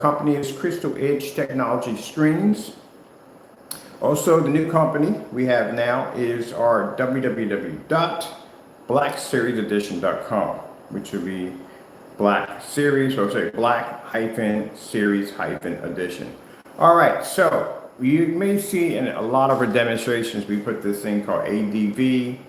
Company is Crystal Edge Technology Screens. Also, the new company we have now is our www.blackseriesedition.com, which will be Black Series, or say Black-Series-Edition. All right, so you may see in a lot of our demonstrations, we put this thing called ADV,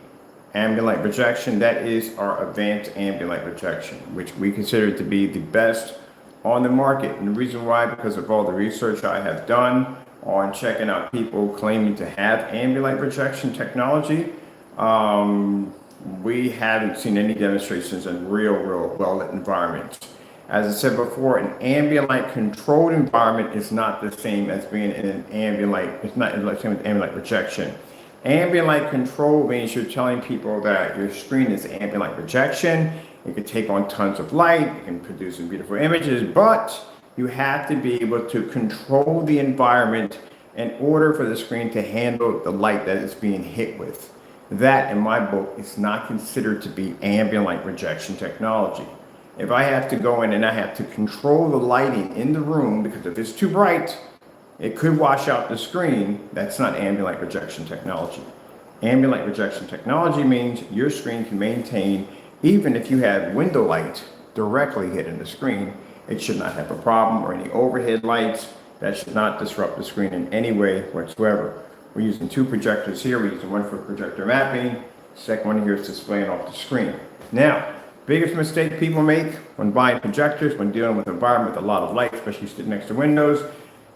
ambient light projection. That is our advanced ambient light projection, which we consider to be the best on the market. And the reason why, because of all the research I have done on checking out people claiming to have ambient light projection technology, we haven't seen any demonstrations in real well-lit environments. As I said before, an ambient light controlled environment is not the same as being in an ambient light. It's not the same as ambient light projection. Ambient light control means you're telling people that your screen is ambient light projection. It can take on tons of light, it can produce some beautiful images, but you have to be able to control the environment in order for the screen to handle the light that it's being hit with. That, in my book, is not considered to be ambient light projection technology. If I have to go in and I have to control the lighting in the room, because if it's too bright, it could wash out the screen, that's not ambient light projection technology. Ambient light projection technology means your screen can maintain, even if you have window light directly hitting the screen, it should not have a problem, or any overhead lights. That should not disrupt the screen in any way whatsoever. We're using two projectors here. We're using one for projector mapping. Second one here is displaying off the screen. Now, biggest mistake people make when buying projectors, when dealing with an environment with a lot of light, especially sitting next to windows,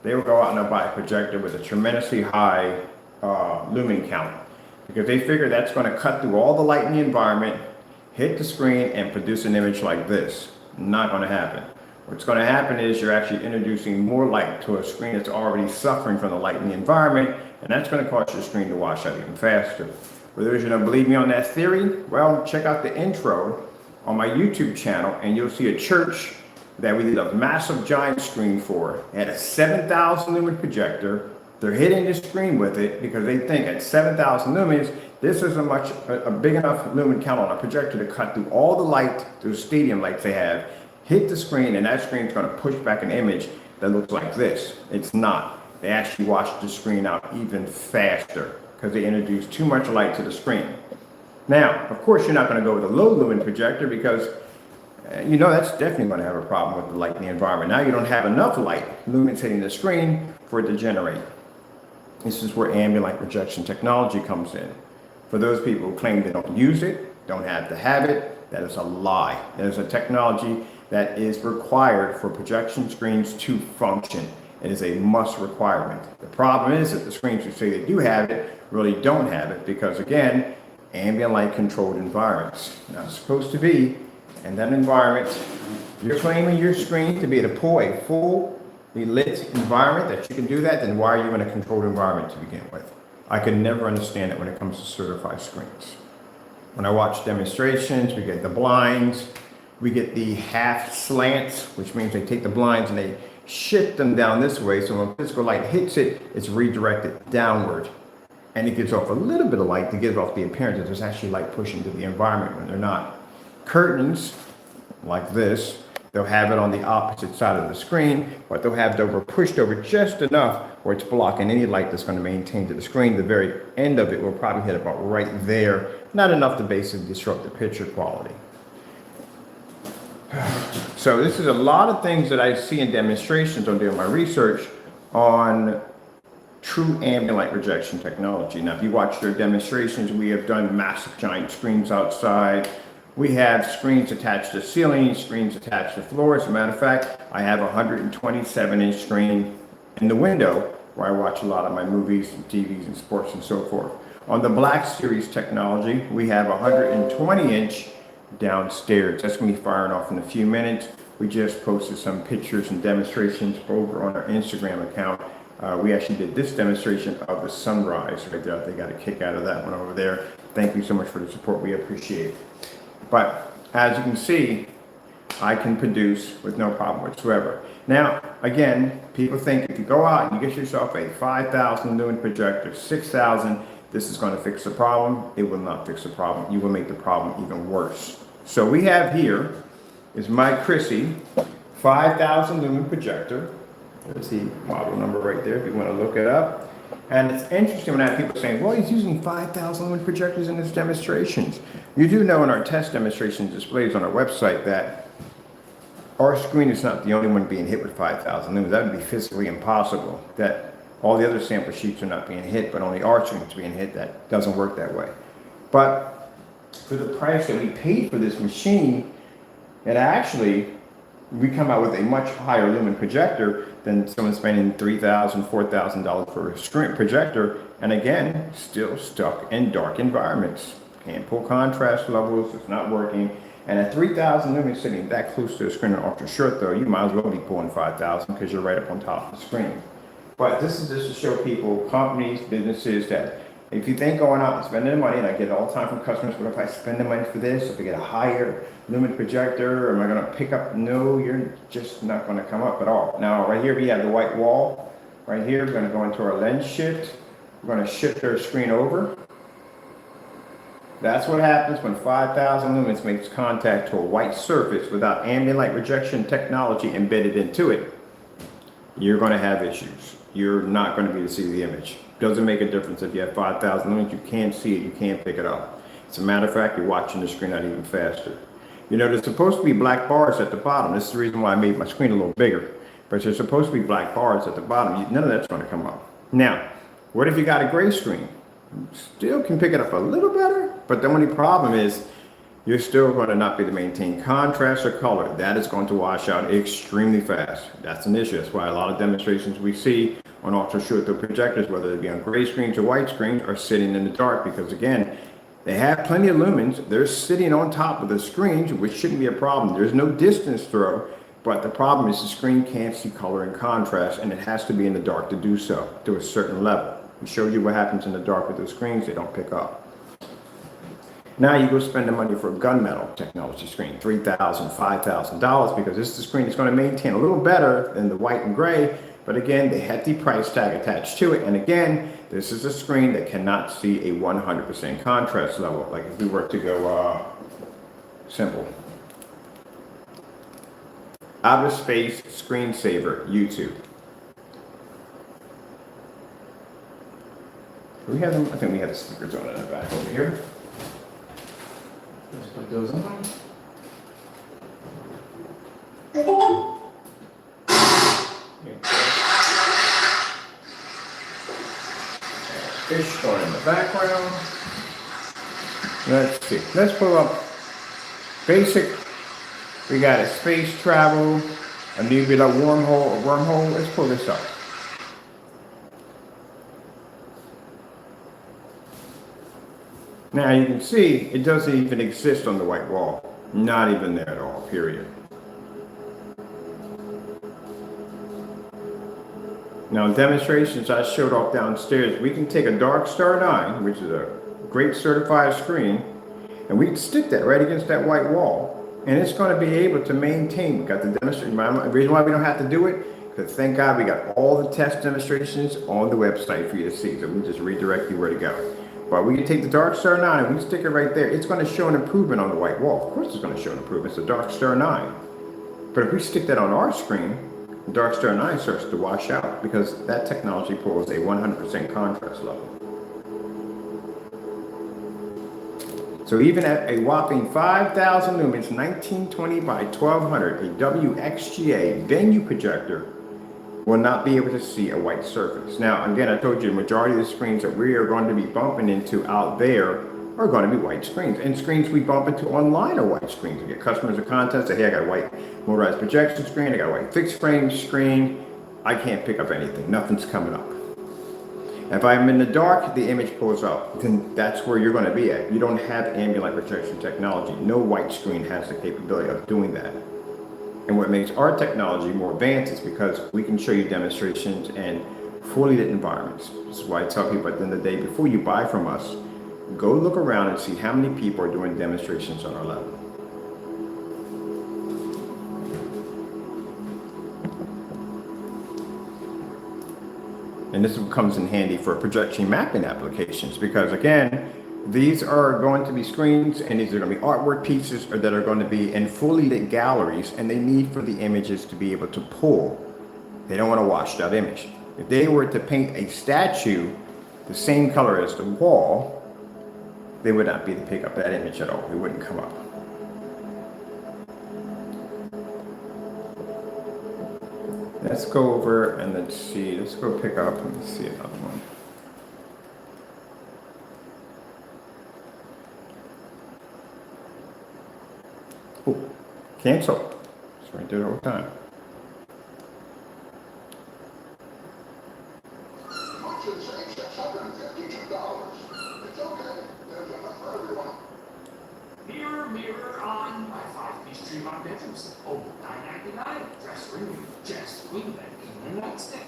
they will go out and they'll buy a projector with a tremendously high lumen count, because they figure that's going to cut through all the light in the environment, hit the screen, and produce an image like this. Not going to happen. What's going to happen is you're actually introducing more light to a screen that's already suffering from the light in the environment, and that's going to cause your screen to wash out even faster. For those who don't believe me on that theory, well, check out the intro on my YouTube channel, and you'll see a church that we did a massive giant screen for. It had a 7,000 lumen projector. They're hitting the screen with it because they think at 7,000 lumens, this is a big enough lumen count on a projector to cut through all the light, those stadium lights they have, hit the screen, and that screen is going to push back an image that looks like this. It's not. They actually wash the screen out even faster because they introduce too much light to the screen. Now, of course, you're not going to go with a low lumen projector because you know that's definitely going to have a problem with the light in the environment. Now you don't have enough light, lumens hitting the screen, for it to generate. This is where ambient light projection technology comes in. For those people who claim they don't use it, don't have to have it, that is a lie. That is a technology that is required for projection screens to function. It is a must requirement. The problem is that the screens who say they do have it really don't have it because, again, ambient light controlled environments. Not supposed to be in that environment. If you're claiming your screen to be a fully lit environment, that you can do that, then why are you in a controlled environment to begin with? I can never understand it when it comes to certified screens. When I watch demonstrations, we get the blinds, we get the half slants, which means they take the blinds and they shift them down this way, so when physical light hits it, it's redirected downward. And it gives off a little bit of light to give off the appearance that there's actually light pushing to the environment when they're not. Curtains, like this, they'll have it on the opposite side of the screen, but they'll have it pushed over just enough where it's blocking any light that's going to maintain to the screen. The very end of it will probably hit about right there, not enough to basically disrupt the picture quality. So this is a lot of things that I see in demonstrations on doing my research on true ambient light projection technology. Now, if you watch their demonstrations, we have done massive giant screens outside. We have screens attached to ceilings, screens attached to floors. As a matter of fact, I have a 127-inch screen in the window where I watch a lot of my movies and TVs and sports and so forth. On the Black Series technology, we have a 120-inch downstairs. That's going to be firing off in a few minutes. We just posted some pictures and demonstrations over on our Instagram account. We actually did this demonstration of the sunrise right there. They got a kick out of that one over there. Thank you so much for the support. We appreciate it. But as you can see, I can produce with no problem whatsoever. Now, again, people think if you go out and you get yourself a 5,000 lumen projector, 6,000, this is going to fix the problem. It will not fix the problem. You will make the problem even worse. So we have here is my Chrissy 5,000 lumen projector. There's the model number right there if you want to look it up. And it's interesting when I have people saying, well, he's using 5,000 lumen projectors in his demonstrations. You do know in our test demonstration displays on our website that our screen is not the only one being hit with 5,000 lumens. That would be physically impossible. That all the other sample sheets are not being hit, but only our screen is being hit. That doesn't work that way. But for the price that we paid for this machine, it actually, we come out with a much higher lumen projector than someone spending $3,000, $4,000 for a screen projector. And again, still stuck in dark environments. Can't pull contrast levels, it's not working. And at 3,000 lumens sitting that close to the screen in ultra short though, you might as well be pulling 5,000 because you're right up on top of the screen. But this is just to show people, companies, businesses, that if you think going out and spending the money, and I get it all the time from customers, what if I spend the money for this, if I get a higher lumen projector, am I gonna pick up? No, you're just not gonna come up at all. Now, right here we have the white wall. Right here, we're gonna go into our lens shift. We're gonna shift our screen over. That's what happens when 5,000 lumens makes contact to a white surface without ambient light rejection technology embedded into it. You're gonna have issues. You're not gonna be able to see the image. Doesn't make a difference if you have 5,000 lumens, you can't see it, you can't pick it up. As a matter of fact, you're watching the screen out even faster. You know, there's supposed to be black bars at the bottom. This is the reason why I made my screen a little bigger. But there's supposed to be black bars at the bottom. None of that's gonna come up. Now, what if you got a gray screen? Still can pick it up a little better, but the only problem is you're still going to not be able to maintain contrast or color. That is going to wash out extremely fast. That's an issue. That's why a lot of demonstrations we see on ultra short throw projectors, whether they be on gray screens or white screens, are sitting in the dark because again, they have plenty of lumens. They're sitting on top of the screens, which shouldn't be a problem. There's no distance throw, but the problem is the screen can't see color and contrast, and it has to be in the dark to do so to a certain level. We showed you what happens in the dark with those screens, they don't pick up. Now you go spend the money for a gunmetal technology screen, $3,000, $5,000, because this is the screen that's going to maintain a little better than the white and gray, but again, the hefty price tag attached to it, and again, this is a screen that cannot see a 100% contrast level, like if we were to go simple. Outer space screensaver, YouTube. We have them, I think we have the stickers on it in the back over here. Let's put those on. Fish going in the background. Let's see. Let's pull up basic. We got a space travel, a nebula wormhole. Let's pull this up. Now you can see it doesn't even exist on the white wall. Not even there at all, period. Now in demonstrations I showed off downstairs, we can take a Dark Star 9, which is a great certified screen, and we can stick that right against that white wall. And it's going to be able to maintain, we got the demonstration. The reason why we don't have to do it, because thank God we got all the test demonstrations on the website for you to see. So we just redirect you where to go. But we can take the Dark Star 9 and we can stick it right there. It's going to show an improvement on the white wall. Of course it's going to show an improvement. It's a Dark Star 9. But if we stick that on our screen, the Dark Star 9 starts to wash out because that technology pulls a 100% contrast level. So even at a whopping 5,000 lumens, 1920 by 1200, a WXGA venue projector will not be able to see a white surface. Now, again, I told you the majority of the screens that we are going to be bumping into out there are going to be white screens. And screens we bump into online are white screens. We get customers of content say, hey, I got a white motorized projection screen, I got a white fixed frame screen. I can't pick up anything. Nothing's coming up. If I'm in the dark, the image pulls up. Then that's where you're going to be at. You don't have ambient light projection technology. No white screen has the capability of doing that. And what makes our technology more advanced is because we can show you demonstrations in fully lit environments. This is why I tell people at the end of the day, before you buy from us, go look around and see how many people are doing demonstrations on our level. And this comes in handy for projection mapping applications because again, These are going to be screens, and these are going to be artwork pieces or that are going to be in fully lit galleries, and they need for the images to be able to pull. They don't want a washed out image. If they were to paint a statue the same color as the wall, they would not be able to pick up that image at all. It wouldn't come up. Let's go over and let's see. Let's go pick up and see another one. Oh, cancel. It's right there the whole time. Mirror, mirror on my 5-piece tree on bedrooms. Oh, $9.99. Dress room, just queen bed, king and nightstand.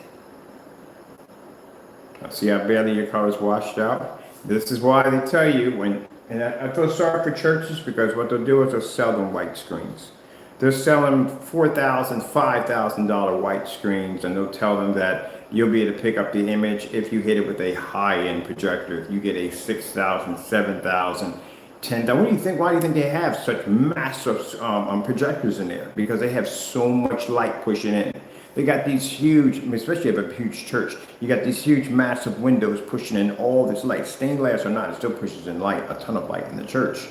See how barely your color's washed out? This is why they tell you when, and I feel sorry for churches because what they'll do is they'll sell them white screens. They're selling $4,000, $5,000 white screens, and they'll tell them that you'll be able to pick up the image if you hit it with a high-end projector. If you get a 6,000, 7,000, 10,000. What do you think? Why do you think they have such massive projectors in there? Because they have so much light pushing in. They got these huge, especially if you have a huge church, you got these huge, massive windows pushing in all this light. Stained glass or not, it still pushes in light, a ton of light in the church.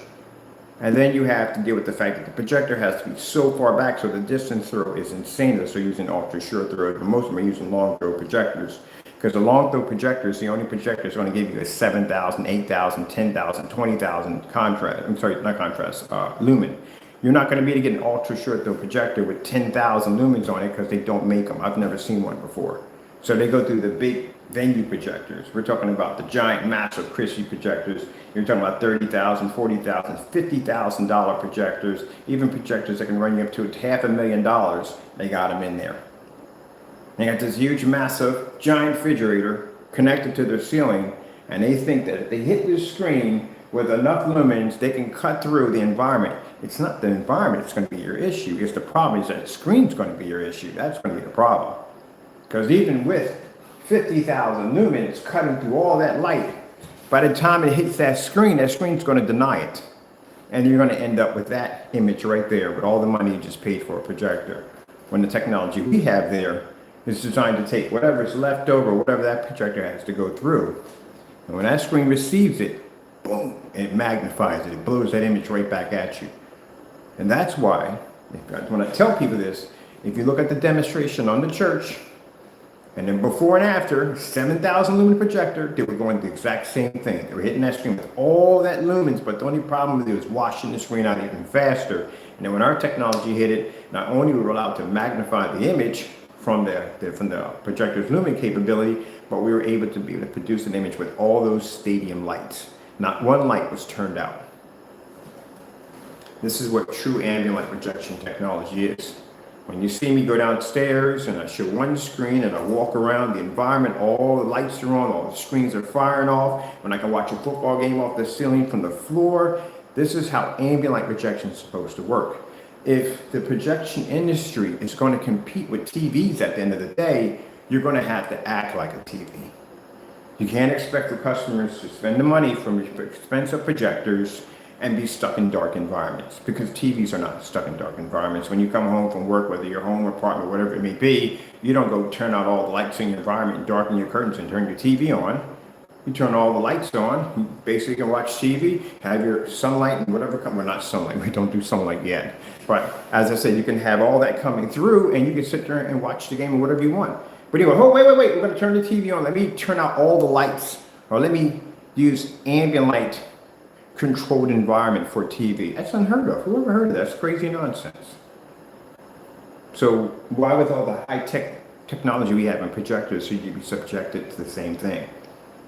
And then you have to deal with the fact that the projector has to be so far back, so the distance throw is insane. So using ultra short throw, but most of them are using long throw projectors. Because the long throw projector is the only projector that's going to give you a 7,000, 8,000, 10,000, 20,000 contrast. I'm sorry, not contrast, lumen. You're not going to be able to get an ultra short throw projector with 10,000 lumens on it because they don't make them. I've never seen one before. So they go through the big venue projectors. We're talking about the giant, massive Christie projectors. You're talking about $30,000, $40,000, $50,000 projectors, even projectors that can run you up to $500,000. They got them in there. They got this huge, massive, giant refrigerator connected to their ceiling, and they think that if they hit this screen with enough lumens, they can cut through the environment. It's not the environment that's going to be your issue. It's the problem is that the screen's going to be your issue. That's going to be the problem. Because even with 50,000 lumens cutting through all that light, by the time it hits that screen's going to deny it. And you're going to end up with that image right there with all the money you just paid for a projector. When the technology we have there is designed to take whatever's left over, whatever that projector has to go through. And when that screen receives it, boom, it magnifies it. It blows that image right back at you. And that's why, when I tell people this, if you look at the demonstration on the church, and then before and after, 7,000 lumen projector, they were going the exact same thing. They were hitting that screen with all that lumens, but the only problem with it was washing the screen out even faster. And then when our technology hit it, not only were we allowed to magnify the image from the projector's lumen capability, but we were able to produce an image with all those stadium lights. Not one light was turned out. This is what true ambient light projection technology is. When you see me go downstairs and I show one screen and I walk around the environment, all the lights are on, all the screens are firing off, when I can watch a football game off the ceiling from the floor, this is how ambient light projection is supposed to work. If the projection industry is going to compete with TVs at the end of the day, you're going to have to act like a TV. You can't expect the customers to spend the money from expensive projectors and be stuck in dark environments, because TVs are not stuck in dark environments. When you come home from work, whether your home, apartment, whatever it may be, you don't go turn out all the lights in your environment, darken your curtains and turn your TV on. You turn all the lights on, you basically can watch TV, have your sunlight and whatever well, not sunlight, we don't do sunlight yet. But as I said, you can have all that coming through and you can sit there and watch the game or whatever you want. But anyway, oh, wait, we're gonna turn the TV on. Let me turn out all the lights, or let me use ambient light controlled environment for TV. That's unheard of. Who ever heard of that? That's crazy nonsense. So why with all the high-tech technology we have in projectors should you be subjected to the same thing?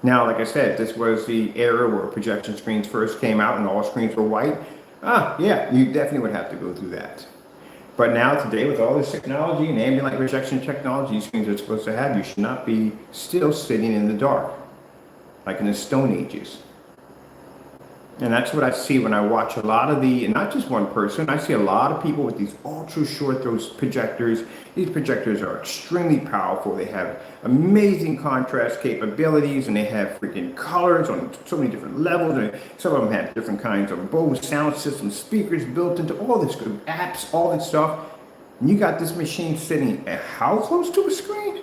Now, like I said, this was the era where projection screens first came out and all screens were white. Yeah, you definitely would have to go through that. But now today, with all this technology and ambient light projection technology these screens are supposed to have, you should not be still sitting in the dark, like in the Stone Ages. And that's what I see when I watch a lot of and not just one person, I see a lot of people with these ultra short throw projectors. These projectors are extremely powerful. They have amazing contrast capabilities, and they have freaking colors on so many different levels. And some of them have different kinds of Bose sound systems, speakers built into all this good apps, all this stuff. And you got this machine sitting at how close to a screen?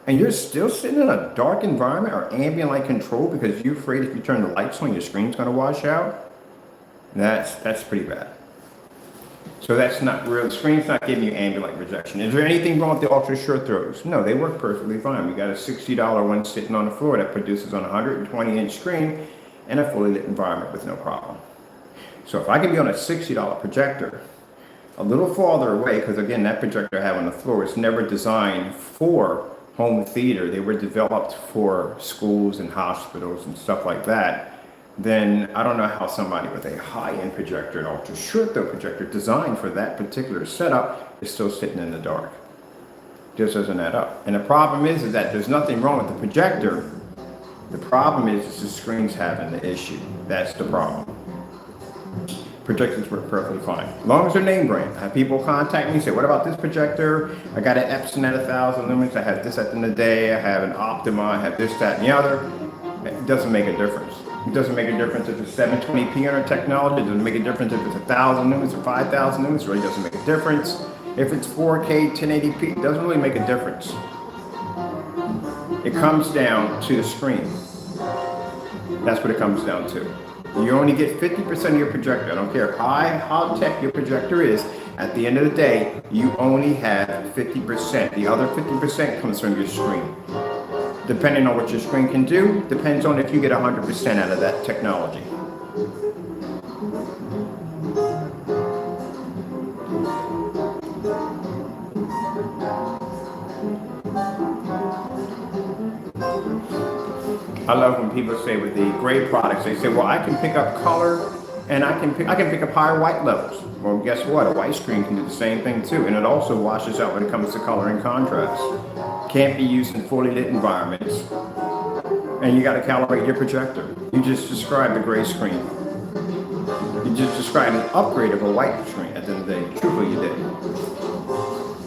And you're still sitting in a dark environment or ambient light control because you're afraid if you turn the lights on, your screen's going to wash out. That's pretty bad. So that's not real. The screen's not giving you ambient light projection. Is there anything wrong with the ultra short throws? No, they work perfectly fine. We got a $60 one sitting on the floor that produces on a 120-inch screen in a fully lit environment with no problem. So if I can be on a $60 projector, a little farther away, because again, that projector I have on the floor is never designed for home theater. They were developed for schools and hospitals and stuff like that. Then I don't know how somebody with a high-end projector, an ultra short throw projector designed for that particular setup is still sitting in the dark. Just doesn't add up. And the problem is that there's nothing wrong with the projector. The problem is the screen's having the issue. That's the problem. Projectors work perfectly fine, as long as they're name brand. I have people contact me and say, what about this projector? I got an Epson at 1,000 lumens. I have this at the end of the day. I have an Optima. I have this, that, and the other. It doesn't make a difference. It doesn't make a difference if it's 720p on our technology. It doesn't make a difference if it's 1,000 lumens or 5,000 lumens. It really doesn't make a difference. If it's 4K, 1080p, it doesn't really make a difference. It comes down to the screen. That's what it comes down to. You only get 50% of your projector. I don't care how tech your projector is. At the end of the day, you only have 50%. The other 50% comes from your screen. Depending on what your screen can do, depends on if you get 100% out of that technology. I love when people say with the gray products, they say, well, I can pick up color and I can pick up higher white levels. Well, guess what? A white screen can do the same thing too. And it also washes out when it comes to color and contrast. Can't be used in fully lit environments. And you got to calibrate your projector. You just described a gray screen. You just described an upgrade of a white screen at the end of the day. Truthfully, you did.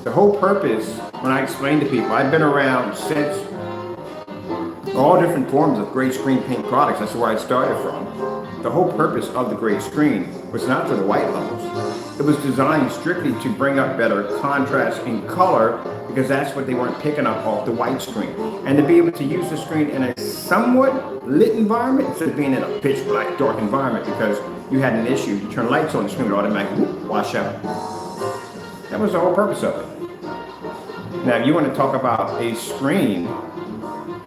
The whole purpose, when I explain to people, I've been around since all different forms of gray screen paint products. That's where I started from. The whole purpose of the gray screen was not for the white levels. It was designed strictly to bring up better contrast in color because that's what they weren't picking up off the white screen. And to be able to use the screen in a somewhat lit environment instead of being in a pitch black dark environment because you had an issue. You turn lights on, the screen would automatically wash out. That was the whole purpose of it. Now, if you want to talk about a screen,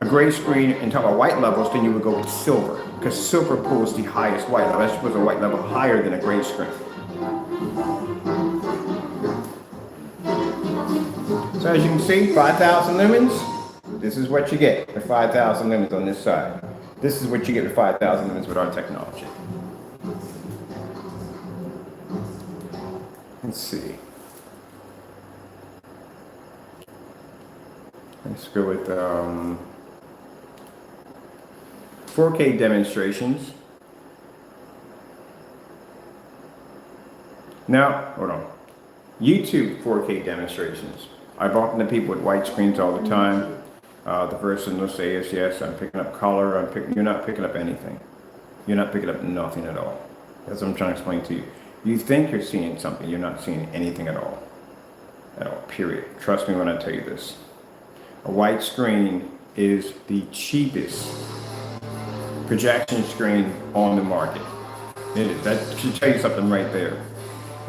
a gray screen, and talk about white levels, then you would go with silver because silver pulls the highest white level. That's supposed to be a white level higher than a gray screen. So as you can see, 5,000 lumens, this is what you get with 5,000 lumens on this side. This is what you get with 5,000 lumens with our technology. Let's see. Let's go with 4K demonstrations. Now, hold on. YouTube 4K demonstrations. I bump into people with white screens all the time. The person will say, yes, I'm picking up color. You're not picking up anything. You're not picking up nothing at all. That's what I'm trying to explain to you. You think you're seeing something. You're not seeing anything at all. At all, period. Trust me when I tell you this. A white screen is the cheapest projection screen on the market. It is. That should tell you something right there.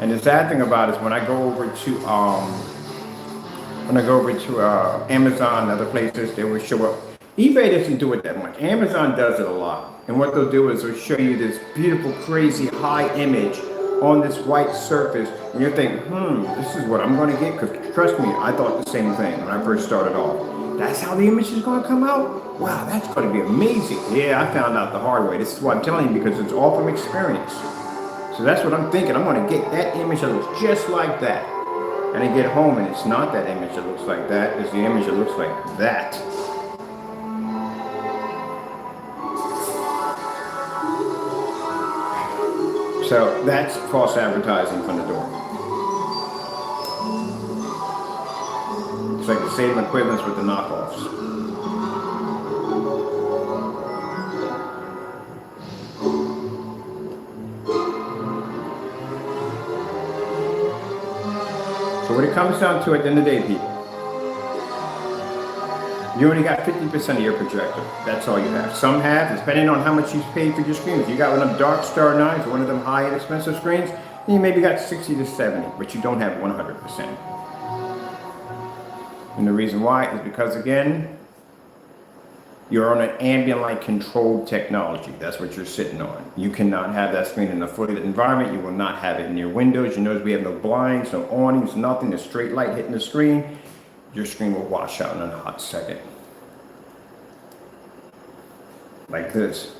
And the sad thing about it is when I go over to Amazon and other places, they will show up. eBay doesn't do it that much. Amazon does it a lot. And what they'll do is they'll show you this beautiful, crazy, high image on this white surface. And you're thinking, this is what I'm going to get. Because trust me, I thought the same thing when I first started off. That's how the image is going to come out? Wow, that's going to be amazing. Yeah, I found out the hard way. This is what I'm telling you because it's all from experience. So that's what I'm thinking. I'm going to get that image that looks just like that. And I get home and it's not that image that looks like that. It's the image that looks like that. So that's false advertising from the door. It's like the same equivalence with the knockoffs. So what it comes down to at the end of the day, people, you only got 50% of your projector. That's all you have. Some have, depending on how much you paid for your screen. If you got one of them Dark Star 9s or one of them high-end expensive screens, then you maybe got 60 to 70, but you don't have 100%. And the reason why is because, again, you're on an ambient light controlled technology. That's what you're sitting on. You cannot have that screen in a fully lit environment. You will not have it in your windows. You notice we have no blinds, no awnings, nothing. The straight light hitting the screen. Your screen will wash out in a hot second. Like this.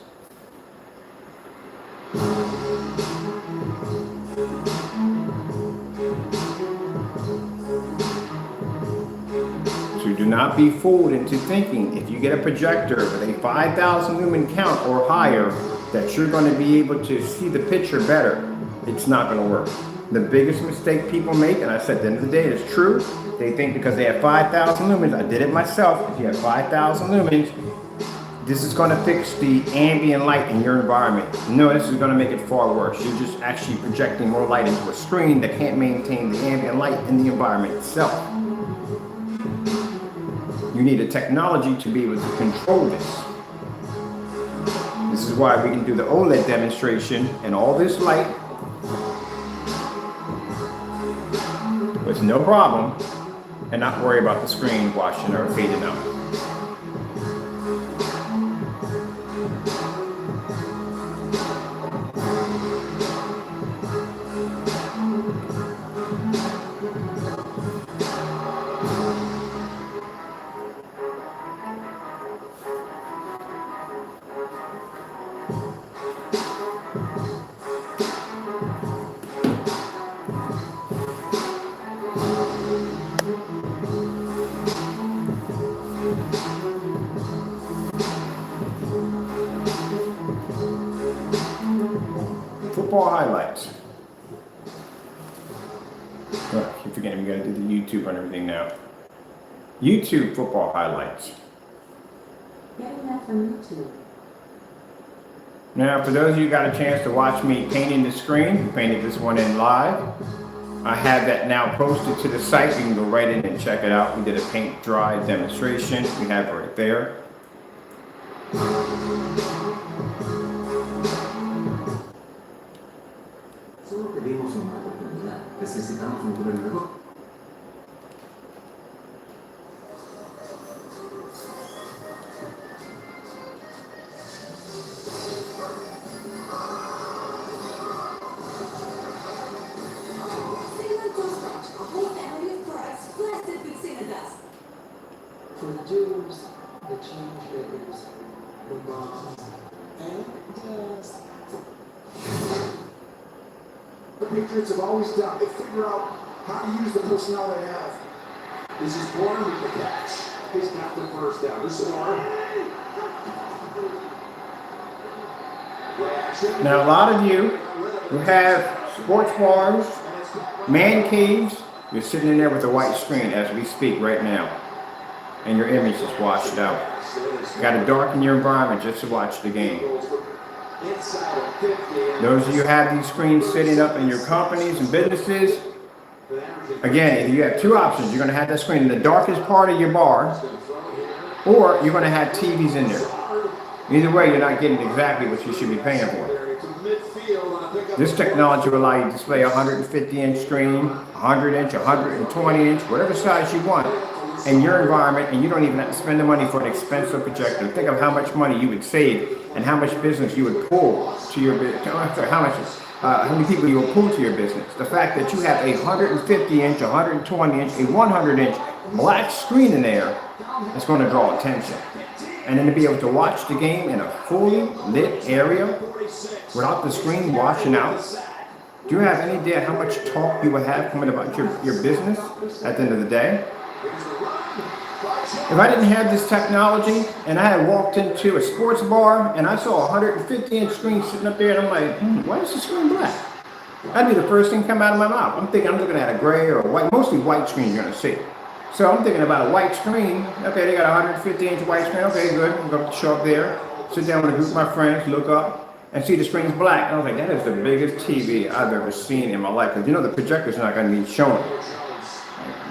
So do not be fooled into thinking if you get a projector with a 5,000 lumen count or higher that you're going to be able to see the picture better. It's not going to work. The biggest mistake people make, and I said at the end of the day, it's true. They think because they have 5,000 lumens, I did it myself. If you have 5,000 lumens, this is going to fix the ambient light in your environment. No, this is going to make it far worse. You're just actually projecting more light into a screen that can't maintain the ambient light in the environment itself. You need a technology to be able to control this. This is why we can do the OLED demonstration and all this light with no problem and not worry about the screen washing or fading out. Football highlights. Oh, keep forgetting we gotta do the YouTube and everything now. YouTube football highlights. Getting that from YouTube. Now, for those of you who got a chance to watch me painting the screen, we painted this one in live. I have that now posted to the site. You can go right in and check it out. We did a paint dry demonstration. We have it right there. Solo pedimos una oportunidad. Necesitamos un buen negocio. For the Jews, the changemakers, the moms, and the Patriots have always done. They figure out how to use the personnel they have. This is Warren with the catch. He's got the first down. This is Warren. Now, a lot of you who have sports bars, man caves, you're sitting in there with a white screen as we speak right now. And your image is washed out. You got to darken your environment just to watch the game. Those of you who have these screens sitting up in your companies and businesses, again, you have two options. You're going to have that screen in the darkest part of your bar, or you're going to have TVs in there. Either way, you're not getting exactly what you should be paying for. This technology will allow you to display a 150-inch screen, 100-inch, 120-inch, whatever size you want in your environment, and you don't even have to spend the money for an expensive projector. Think of how much money you would save and how much business you would pull to your business. How many people you will pull to your business. The fact that you have a 150-inch, 120-inch, a 100-inch black screen in there is going to draw attention. And then to be able to watch the game in a fully lit area without the screen washing out. Do you have any idea how much talk you will have coming about your business at the end of the day? If I didn't have this technology and I had walked into a sports bar and I saw a 150-inch screen sitting up there and I'm like, why is the screen black? That'd be the first thing come out of my mouth. I'm thinking I'm looking at a gray or a white, mostly white screen you're gonna see. So I'm thinking about a white screen. Okay, they got a 150-inch white screen. Okay, good. I'm going to show up there, sit down with a group of my friends, look up, and see the screen's black. And I was like, that is the biggest TV I've ever seen in my life. Because you know the projector's not going to be showing.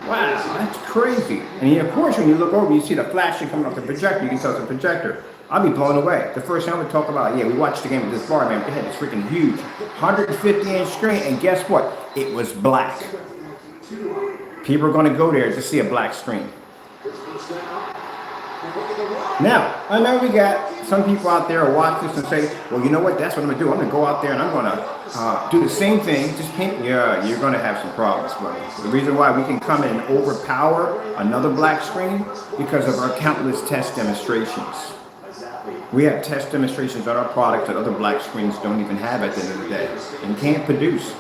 Wow, that's crazy. And of course, when you look over, you see the flashing coming off the projector. You can tell it's a projector. I'll be blown away. The first time we talk about, yeah, we watched the game at this bar, man. They had this freaking huge 150-inch screen, and guess what? It was black. People are going to go there to see a black screen. Now, I know we got some people out there who watch this and say, well, you know what? That's what I'm going to do. I'm going to go out there and I'm going to do the same thing. Just paint. Yeah, you're going to have some problems, buddy. The reason why we can come in and overpower another black screen because of our countless test demonstrations. We have test demonstrations on our products that other black screens don't even have at the end of the day and can't produce.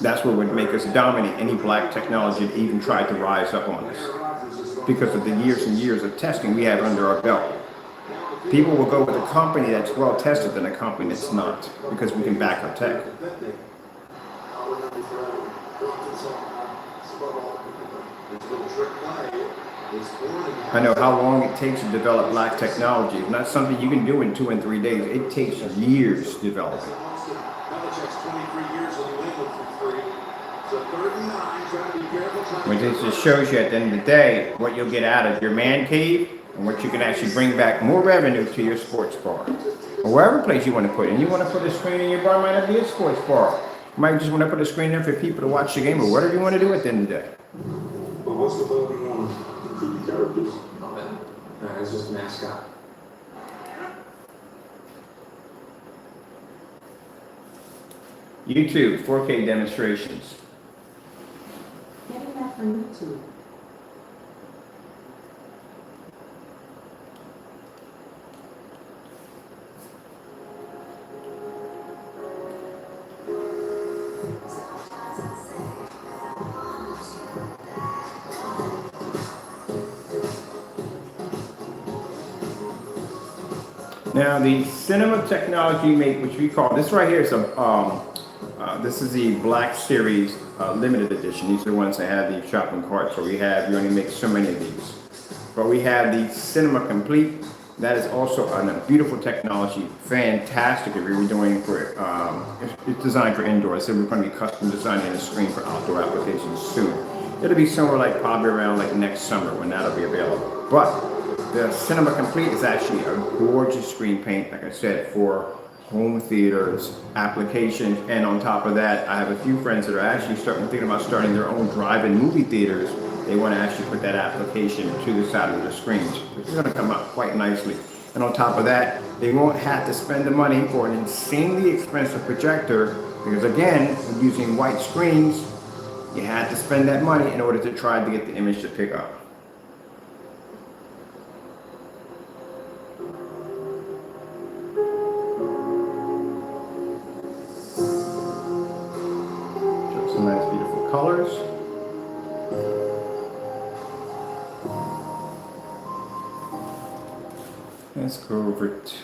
That's what would make us dominate any black technology that even tried to rise up on us. Because of the years and years of testing we have under our belt. People will go with a company that's well tested than a company that's not, because we can back our tech. I know how long it takes to develop black technology. It's not something you can do in 2 and 3 days. It takes years to develop it. Which just shows you at the end of the day what you'll get out of your man cave and what you can actually bring back more revenue to your sports bar. Or wherever place you want to put it. And you want to put a screen in your bar, might not be a sports bar. You might just want to put a screen there for people to watch the game or whatever you want to do at the end of the day. But what's the voting on the characters? It's just a mascot. YouTube, 4K demonstrations. Getting that from YouTube. Now the cinema technology which we call, this right here is this is the Black Series limited edition. These are the ones that have the shopping carts. So you only make so many of these. But we have the Cinema Complete. That is also a beautiful technology, fantastic if you're doing for, it's designed for indoors. So we're going to be custom designing a screen for outdoor applications soon. It'll be somewhere like probably around like next summer when that'll be available. But the Cinema Complete is actually a gorgeous screen paint, like I said, for home theaters, applications, and on top of that, I have a few friends that are actually thinking about starting their own drive-in movie theaters. They want to actually put that application to the side of the screens. It's going to come out quite nicely. And on top of that, they won't have to spend the money for an insanely expensive projector because again, using white screens, you had to spend that money in order to try to get the image to pick up. Some nice beautiful colors. Let's go over to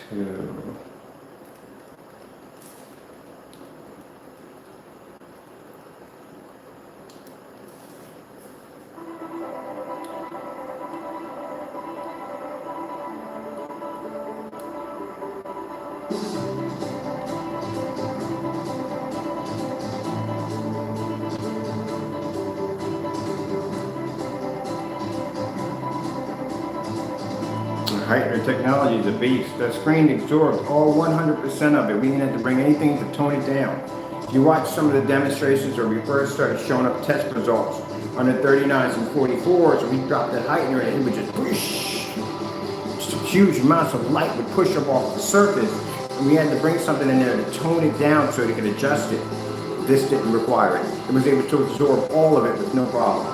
Heightener technology is a beast. The screen absorbs all 100% of it. We didn't have to bring anything to tone it down. If you watch some of the demonstrations or we first started showing up test results on the 39s and 44s, we dropped that heightener and it would just whoosh. Just huge amounts of light would push up off the surface. And we had to bring something in there to tone it down so it could adjust it. This didn't require it. It was able to absorb all of it with no problem.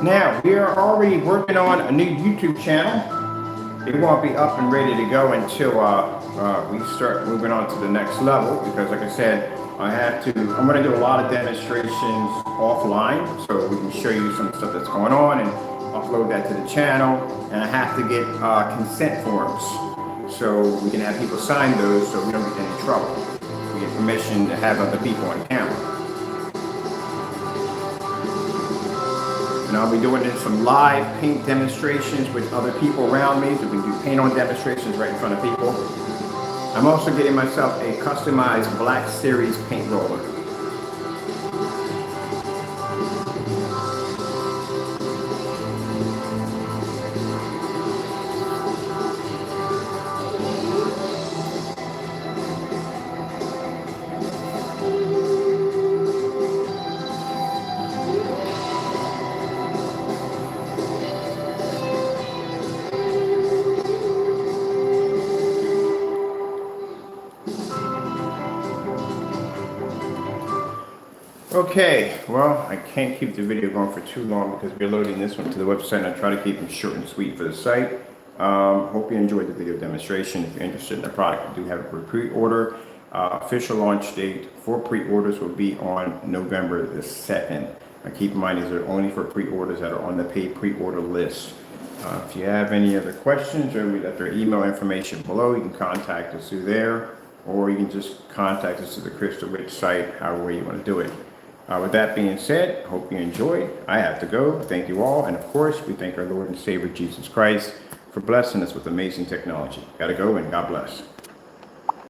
Now, we are already working on a new YouTube channel. It won't be up and ready to go until we start moving on to the next level, because like I said, I'm going to do a lot of demonstrations offline so we can show you some stuff that's going on and upload that to the channel. And I have to get consent forms so we can have people sign those so we don't get in trouble. We get permission to have other people on camera. And I'll be doing some live paint demonstrations with other people around me, so we can do paint on demonstrations right in front of people. I'm also getting myself a customized Black Series paint roller. Okay, well, I can't keep the video going for too long because we're loading this one to the website, and I try to keep them short and sweet for the site. Hope you enjoyed the video demonstration. If you're interested in the product, I do have it for pre-order. Official launch date for pre-orders will be on November the 2nd. Keep in mind, these are only for pre-orders that are on the paid pre-order list. If you have any other questions, or we left our email information below, you can contact us through there, or you can just contact us through the Crystal Rich site, however you want to do it. With that being said, hope you enjoyed. I have to go. Thank you all. And of course, we thank our Lord and Savior Jesus Christ for blessing us with amazing technology. Gotta go, and God bless.